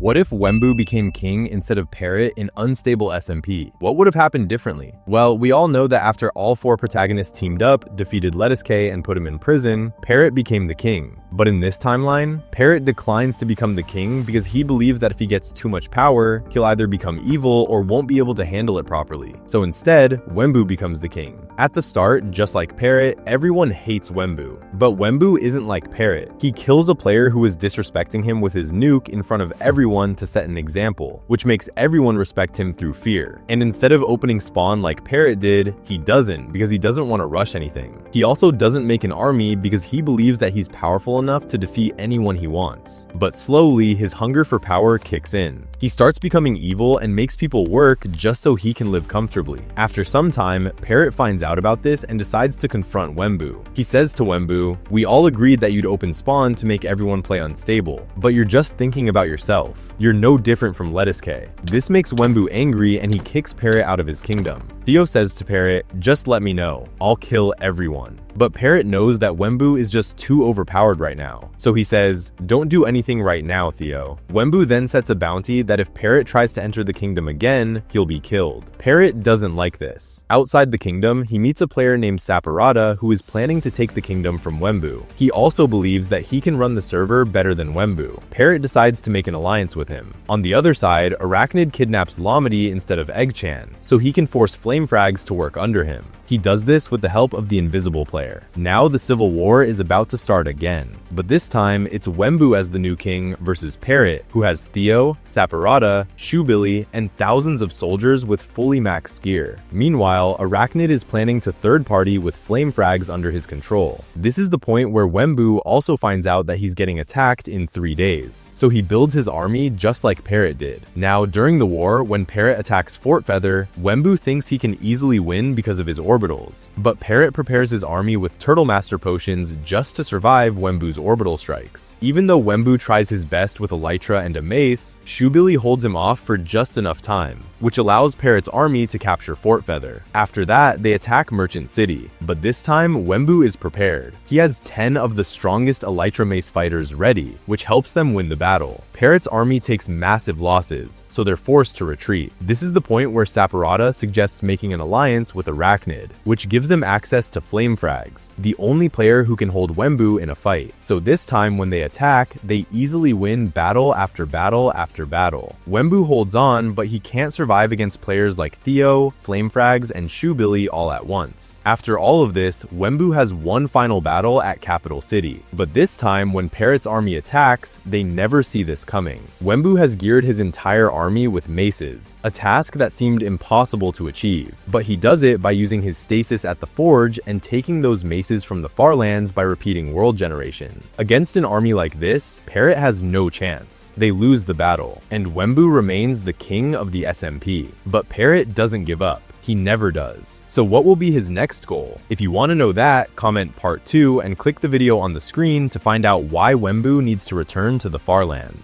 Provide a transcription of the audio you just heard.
What if Wemmbu became king instead of Parrot in unstable SMP? What would have happened differently? Well, we all know that after all four protagonists teamed up, defeated Lettuce and put him in prison, Parrot became the king. But in this timeline, Parrot declines to become the king because he believes that if he gets too much power, he'll either become evil or won't be able to handle it properly. So instead, Wemmbu becomes the king. At the start, just like Parrot, everyone hates Wemmbu. But Wemmbu isn't like Parrot. He kills a player who is disrespecting him with his nuke in front of everyone to set an example, which makes everyone respect him through fear. And instead of opening spawn like Parrot did, he doesn't because he doesn't want to rush anything. He also doesn't make an army because he believes that he's powerful enough to defeat anyone he wants. But slowly, his hunger for power kicks in. He starts becoming evil and makes people work just so he can live comfortably. After some time, Parrot finds out about this and decides to confront Wemmbu. He says to Wemmbu, "We all agreed that you'd open spawn to make everyone play unstable, but you're just thinking about yourself. You're no different from Lettuce K." This makes Wemmbu angry and he kicks Parrot out of his kingdom. Theo says to Parrot, "Just let me know. I'll kill everyone." But Parrot knows that Wemmbu is just too overpowered right now. So he says, "Don't do anything right now, Theo." Wemmbu then sets a bounty that if Parrot tries to enter the kingdom again, he'll be killed. Parrot doesn't like this. Outside the kingdom, he meets a player named Saparata who is planning to take the kingdom from Wemmbu. He also believes that he can run the server better than Wemmbu. Parrot decides to make an alliance with him. On the other side, Arachnid kidnaps Lomedy instead of Eggchan, so he can force Flame Frags to work under him. He does this with the help of the invisible player. Now the civil war is about to start again, but this time it's Wemmbu as the new king versus Parrot, who has Theo, Saparata, Shoebilly, and thousands of soldiers with fully maxed gear. Meanwhile, Arachnid is planning to third party with Flame Frags under his control. This is the point where Wemmbu also finds out that he's getting attacked in 3 days, so he builds his army just like Parrot did. Now during the war, when Parrot attacks Fort Feather, Wemmbu thinks he can easily win because of his orbitals, but Parrot prepares his army with Turtle Master potions just to survive Wembu's orbital strikes. Even though Wemmbu tries his best with Elytra and a mace, Shoebilly holds him off for just enough time, which allows Parrot's army to capture Fort Feather. After that, they attack Merchant City, but this time Wemmbu is prepared. He has 10 of the strongest Elytra mace fighters ready, which helps them win the battle. Parrot's army takes massive losses, so they're forced to retreat. This is the point where Saparata suggests making an alliance with Arachnid, which gives them access to Flame Frags, the only player who can hold Wemmbu in a fight. So this time when they attack, they easily win battle after battle after battle. Wemmbu holds on, but he can't survive against players like Theo, Flame Frags, and Shoebilly all at once. After all of this, Wemmbu has one final battle at Capital City, but this time when Parrot's army attacks, they never see this coming. Wemmbu has geared his entire army with maces, a task that seemed impossible to achieve, but he does it by using his stasis at the forge and taking those maces from the far lands by repeating world generation. Against an army like this, Parrot has no chance. They lose the battle, and Wemmbu remains the king of the SMP. But Parrot doesn't give up. He never does. So what will be his next goal? If you want to know that, comment part 2 and click the video on the screen to find out why Wemmbu needs to return to the Farlands.